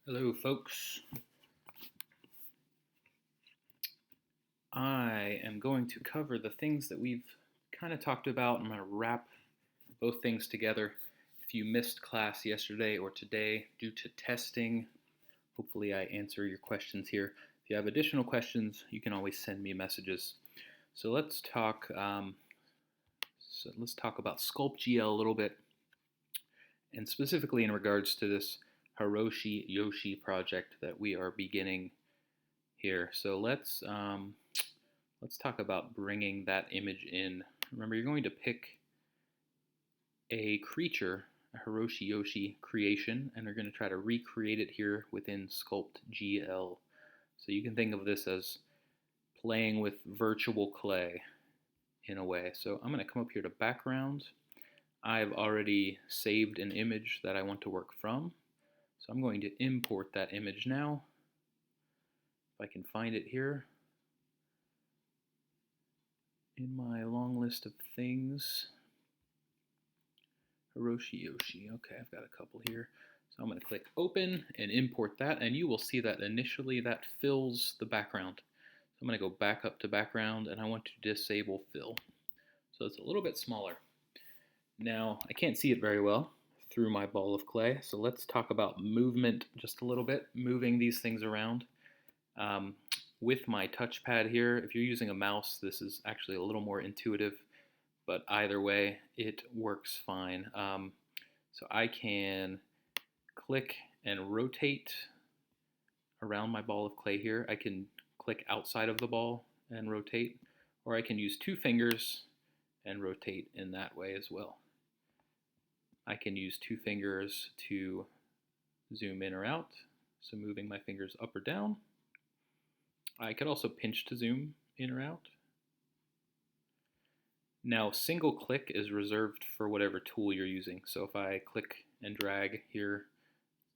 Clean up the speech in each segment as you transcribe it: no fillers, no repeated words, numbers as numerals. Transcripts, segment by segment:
Hello, folks. I am going to cover the things that we've kind of talked about. I'm going to wrap both things together. If you missed class yesterday or today due to testing, hopefully I answer your questions here. If you have additional questions, you can always send me messages. So let's talk. Let's talk about SculptGL a little bit, and specifically in regards to this Hiroshi Yoshii project that we are beginning here. So let's talk about bringing that image in. Remember, you're going to pick a creature, a Hiroshi Yoshii creation, and we're going to try to recreate it here within SculptGL. So you can think of this as playing with virtual clay in a way. So I'm going to come up here to background. I've already saved an image that I want to work from. So I'm going to import that image now. If I can find it here in my long list of things. Hiroshi Yoshii. Okay, I've got a couple here. So I'm going to click open and import that, and you will see that initially that fills the background. So I'm going to go back up to background, and I want to disable fill. So it's a little bit smaller. Now, I can't see it very well through my ball of clay, so let's talk about movement just a little bit, moving these things around. With my touchpad here, if you're using a mouse, this is actually a little more intuitive, but either way, it works fine. So I can click and rotate around my ball of clay here. I can click outside of the ball and rotate, or I can use two fingers and rotate in that way as well. I can use two fingers to zoom in or out, so moving my fingers up or down. I could also pinch to zoom in or out. Now, single click is reserved for whatever tool you're using. So if I click and drag here,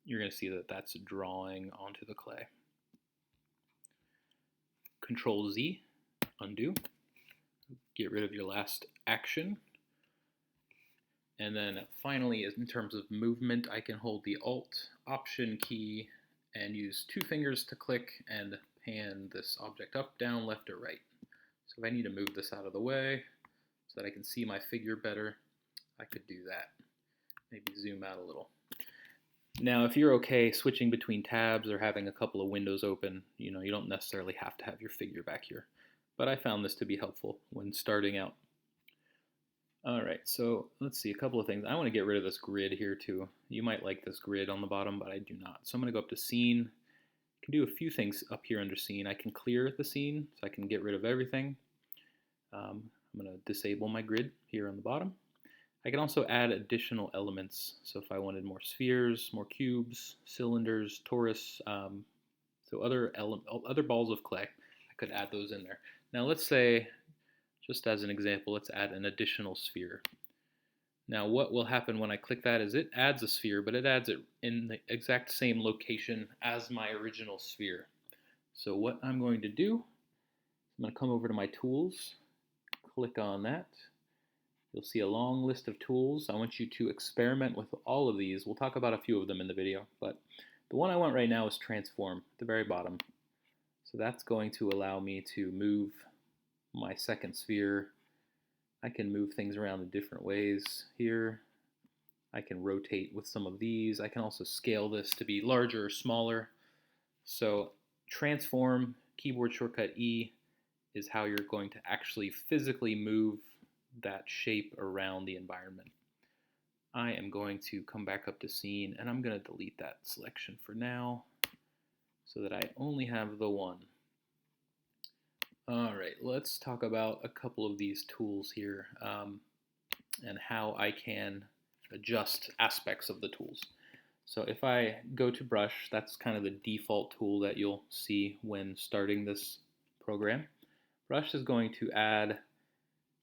you're going to see that that's drawing onto the clay. Control Z, undo, get rid of your last action. And then finally, in terms of movement, I can hold the Alt Option key and use two fingers to click and pan this object up, down, left, or right. So if I need to move this out of the way so that I can see my figure better, I could do that. Maybe zoom out a little. Now, if you're okay switching between tabs or having a couple of windows open, you don't necessarily have to have your figure back here. But I found this to be helpful when starting out. All right, so let's see, a couple of things. I want to get rid of this grid here too. You might like this grid on the bottom, but I do not. So I'm going to go up to Scene. I can do a few things up here under Scene. I can clear the scene, so I can get rid of everything. I'm going to disable my grid here on the bottom. I can also add additional elements. So if I wanted more spheres, more cubes, cylinders, torus, so other balls of clay, I could add those in there. Now let's say, just as an example, let's add an additional sphere. Now what will happen when I click that is it adds a sphere, but it adds it in the exact same location as my original sphere. So what I'm going to do, I'm going to come over to my tools, click on that. You'll see a long list of tools. I want you to experiment with all of these. We'll talk about a few of them in the video, but the one I want right now is transform at the very bottom. So that's going to allow me to move my second sphere. I can move things around in different ways here. I can rotate with some of these. I can also scale this to be larger or smaller. So transform, keyboard shortcut E, is how you're going to actually physically move that shape around the environment. I am going to come back up to Scene, and I'm going to delete that selection for now so that I only have the one. All right, let's talk about a couple of these tools here and how I can adjust aspects of the tools. So if I go to Brush, that's kind of the default tool that you'll see when starting this program. Brush is going to add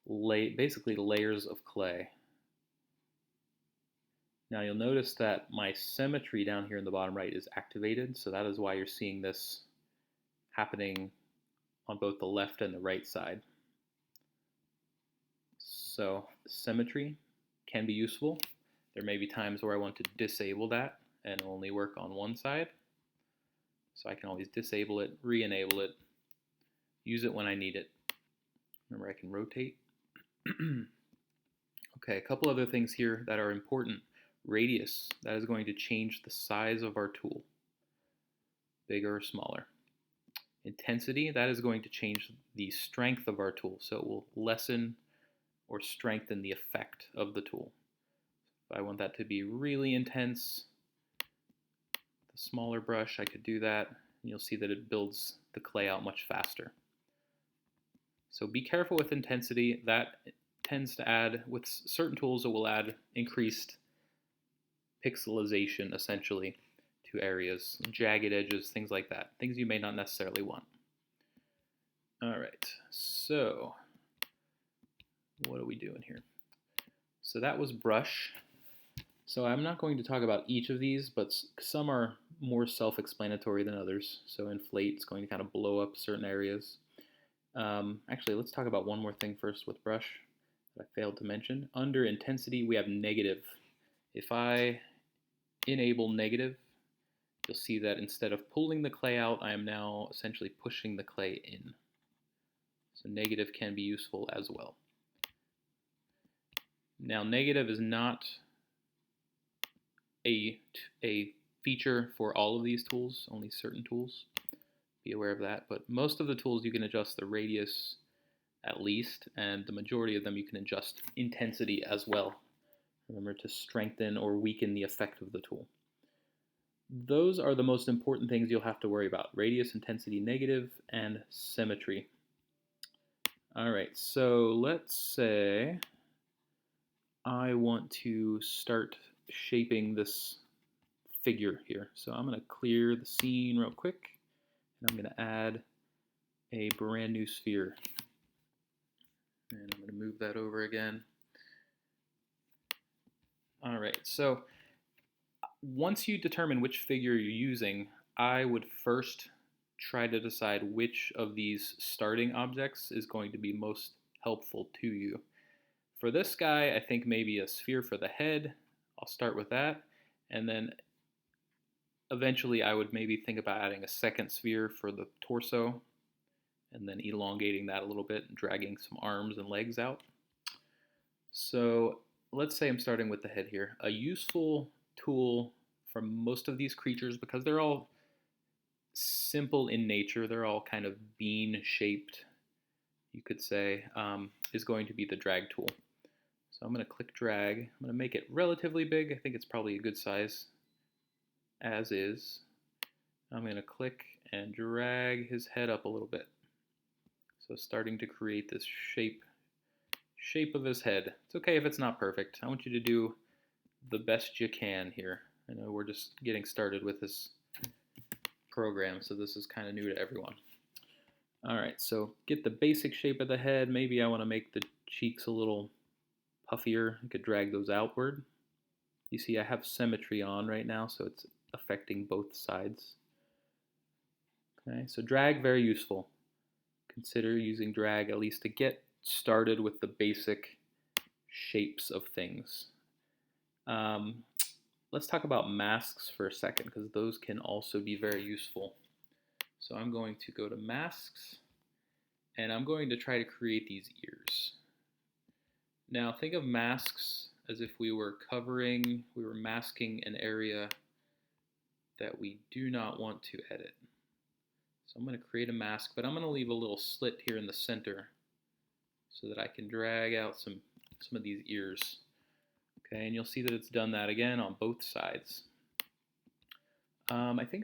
basically layers of clay. Now you'll notice that my symmetry down here in the bottom right is activated, so that is why you're seeing this happening on both the left and the right side. So symmetry can be useful. There may be times where I want to disable that and only work on one side. So I can always disable it, re-enable it, use it when I need it. Remember, I can rotate. Okay, a couple other things here that are important. Radius, that is going to change the size of our tool, bigger or smaller. Intensity, that is going to change the strength of our tool, so it will lessen or strengthen the effect of the tool. If I want that to be really intense, the smaller brush, I could do that. And you'll see that it builds the clay out much faster. So be careful with intensity. That tends to add, with certain tools, it will add increased pixelization, essentially, to areas, jagged edges, things like that, things you may not necessarily want. All right, so what are we doing here? So that was brush. So I'm not going to talk about each of these, but some are more self-explanatory than others. So inflate is going to kind of blow up certain areas. Actually, let's talk about one more thing first with brush that I failed to mention. Under intensity, we have negative. If I enable negative, you'll see that instead of pulling the clay out, I am now essentially pushing the clay in. So negative can be useful as well. Now, negative is not a feature for all of these tools, only certain tools. Be aware of that. But most of the tools you can adjust the radius at least, and the majority of them you can adjust intensity as well. Remember to strengthen or weaken the effect of the tool. Those are the most important things you'll have to worry about: radius, intensity, negative, and symmetry. All right, so let's say I want to start shaping this figure here. So I'm going to clear the scene real quick, and I'm going to add a brand new sphere. And I'm going to move that over again. All right, so once you determine which figure you're using, I would first try to decide which of these starting objects is going to be most helpful to you. For this guy, I think maybe a sphere for the head. I'll start with that. And then eventually I would maybe think about adding a second sphere for the torso, and then elongating that a little bit and dragging some arms and legs out. So let's say I'm starting with the head here. A useful tool for most of these creatures, because they're all simple in nature, they're all kind of bean shaped, you could say, is going to be the drag tool. So I'm going to click drag. I'm going to make it relatively big. I think it's probably a good size as is. I'm going to click and drag his head up a little bit. So starting to create this shape of his head. It's okay if it's not perfect. I want you to do the best you can here. I know we're just getting started with this program, so this is kind of new to everyone. All right, so get the basic shape of the head. Maybe I want to make the cheeks a little puffier. I could drag those outward. You see I have symmetry on right now, so it's affecting both sides. Okay, so drag, very useful. Consider using drag at least to get started with the basic shapes of things. Let's talk about masks for a second, because those can also be very useful. So I'm going to go to masks, and I'm going to try to create these ears. Now think of masks as if we were masking an area that we do not want to edit. So I'm going to create a mask, but I'm going to leave a little slit here in the center so that I can drag out some of these ears. Okay, and you'll see that it's done that again on both sides. I think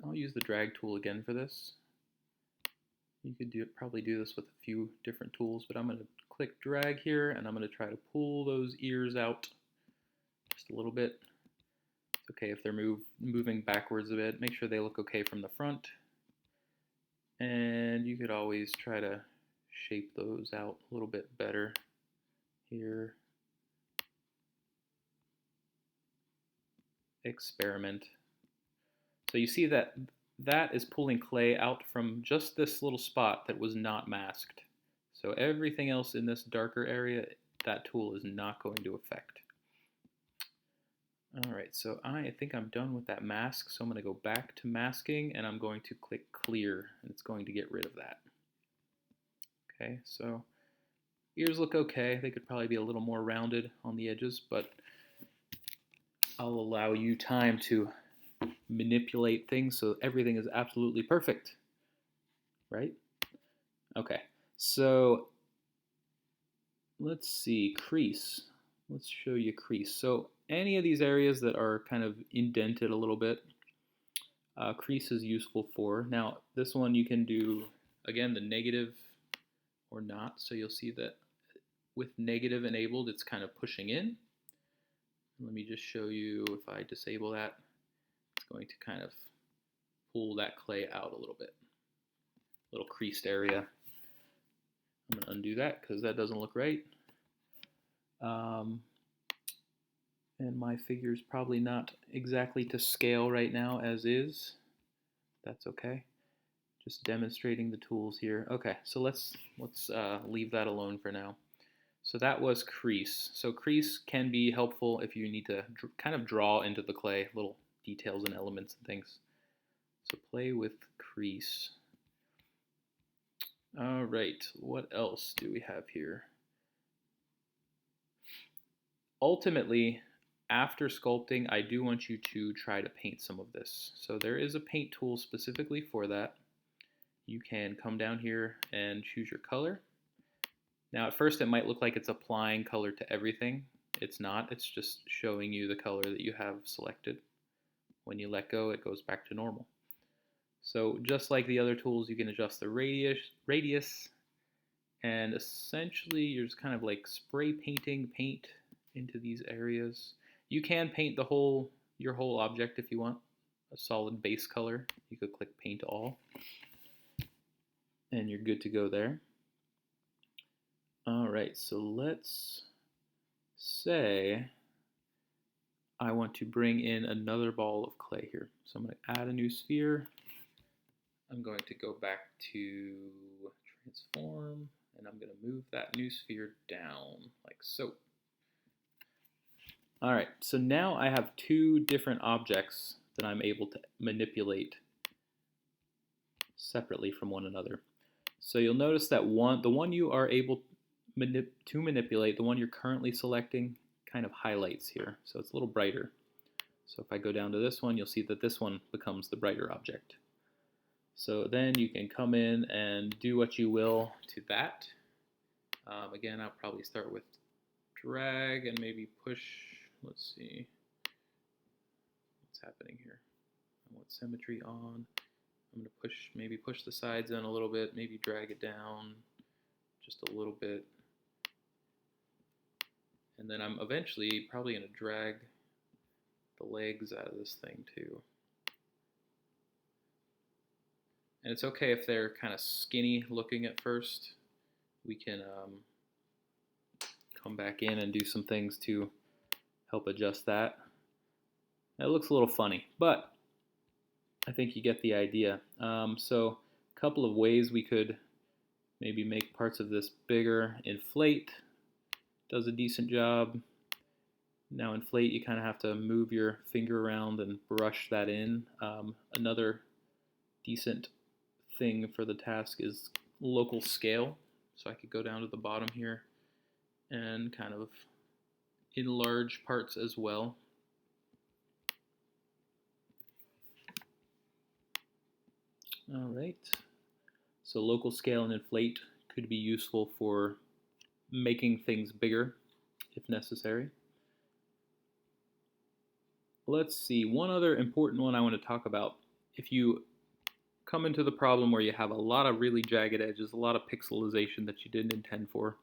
I'll use the drag tool again for this. You could probably do this with a few different tools, but I'm going to click drag here, and I'm going to try to pull those ears out just a little bit. It's okay if they're moving backwards a bit. Make sure they look okay from the front. And you could always try to shape those out a little bit better here. Experiment. So you see that is pulling clay out from just this little spot that was not masked. So everything else in this darker area, that tool is not going to affect. All right, so I think I'm done with that mask, so I'm going to go back to masking and I'm going to click clear and it's going to get rid of that. Okay, so ears look okay. They could probably be a little more rounded on the edges, but I'll allow you time to manipulate things so everything is absolutely perfect, right? Okay, so let's see, crease. Let's show you crease. So any of these areas that are kind of indented a little bit, crease is useful for. Now this one you can do, again, the negative or not. So you'll see that with negative enabled, it's kind of pushing in. Let me just show you, if I disable that, it's going to kind of pull that clay out a little bit. Little creased area. I'm going to undo that because that doesn't look right. And my figure is probably not exactly to scale right now as is. That's okay. Just demonstrating the tools here. Okay, so let's leave that alone for now. So that was crease. So crease can be helpful if you need to kind of draw into the clay little details and elements and things. So play with crease. All right, what else do we have here? Ultimately, after sculpting, I do want you to try to paint some of this. So there is a paint tool specifically for that. You can come down here and choose your color. Now at first it might look like it's applying color to everything. It's not, it's just showing you the color that you have selected. When you let go, it goes back to normal. So just like the other tools, you can adjust the radius, and essentially you're just kind of like spray painting paint into these areas. You can paint your whole object if you want a solid base color. You could click paint all and you're good to go there. All right, so let's say I want to bring in another ball of clay here. So I'm going to add a new sphere. I'm going to go back to transform, and I'm going to move that new sphere down like so. All right, so now I have two different objects that I'm able to manipulate separately from one another. So you'll notice that the one you are able to manipulate, the one you're currently selecting, kind of highlights here. So it's a little brighter. So if I go down to this one, you'll see that this one becomes the brighter object. So then you can come in and do what you will to that. Again, I'll probably start with drag and maybe push. Let's see what's happening here. I want symmetry on. I'm going to maybe push the sides in a little bit, maybe drag it down just a little bit. And then I'm eventually probably going to drag the legs out of this thing too. And it's okay if they're kind of skinny looking at first. We can come back in and do some things to help adjust that. It looks a little funny, but I think you get the idea. So a couple of ways we could maybe make parts of this bigger. Inflate does a decent job. Now inflate, you kind of have to move your finger around and brush that in. Another decent thing for the task is local scale. So I could go down to the bottom here and kind of enlarge parts as well. All right. So local scale and inflate could be useful for making things bigger if necessary. Let's see, one other important one I want to talk about. If you come into the problem where you have a lot of really jagged edges, a lot of pixelization that you didn't intend for,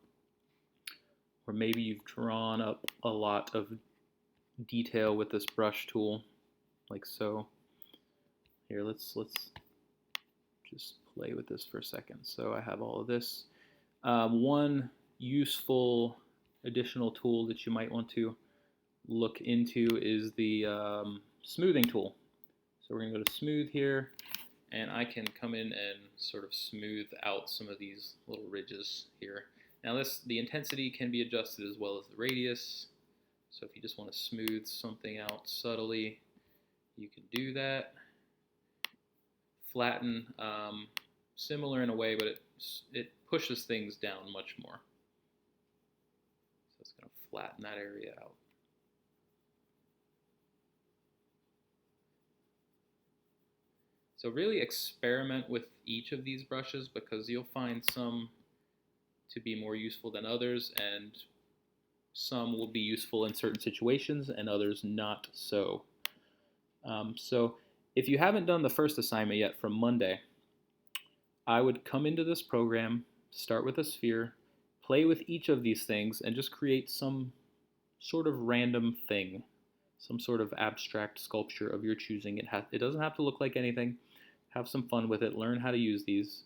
or maybe you've drawn up a lot of detail with this brush tool, like so. Here, let's just play with this for a second. So I have all of this. One useful additional tool that you might want to look into is the smoothing tool. So we're going to go to smooth here, and I can come in and sort of smooth out some of these little ridges here. Now the intensity can be adjusted as well as the radius. So if you just want to smooth something out subtly, you can do that. Flatten, similar in a way, but it pushes things down much more. So it's going to flatten that area out. So really experiment with each of these brushes, because you'll find some to be more useful than others, and some will be useful in certain situations and others not so. So if you haven't done the first assignment yet from Monday, I would come into this program, start with a sphere, play with each of these things, and just create some sort of random thing, some sort of abstract sculpture of your choosing. It doesn't have to look like anything. Have some fun with it. Learn how to use these.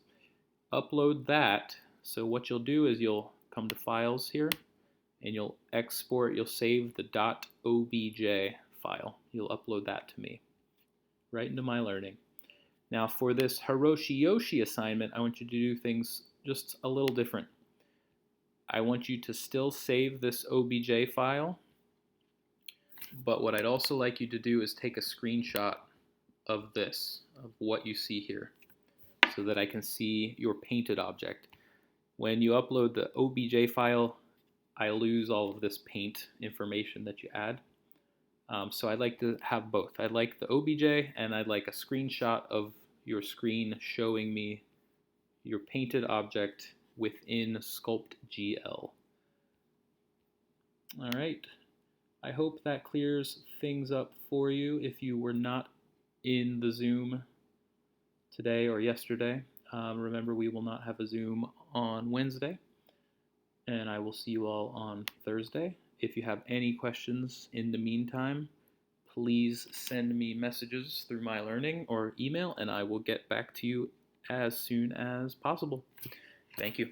Upload that. So what you'll do is you'll come to Files here, and you'll export, you'll save the .obj file. You'll upload that to me, right into my learning. Now for this Hiroshi Yoshii assignment, I want you to do things just a little different. I want you to still save this OBJ file, but what I'd also like you to do is take a screenshot of this, of what you see here, so that I can see your painted object. When you upload the OBJ file, I lose all of this paint information that you add. So I'd like to have both. I'd like the OBJ, and I'd like a screenshot of your screen showing me your painted object within SculptGL. All right. I hope that clears things up for you if you were not in the Zoom today or yesterday. Remember, we will not have a Zoom on Wednesday, and I will see you all on Thursday. If you have any questions in the meantime, please send me messages through My Learning or email, and I will get back to you as soon as possible. Thank you.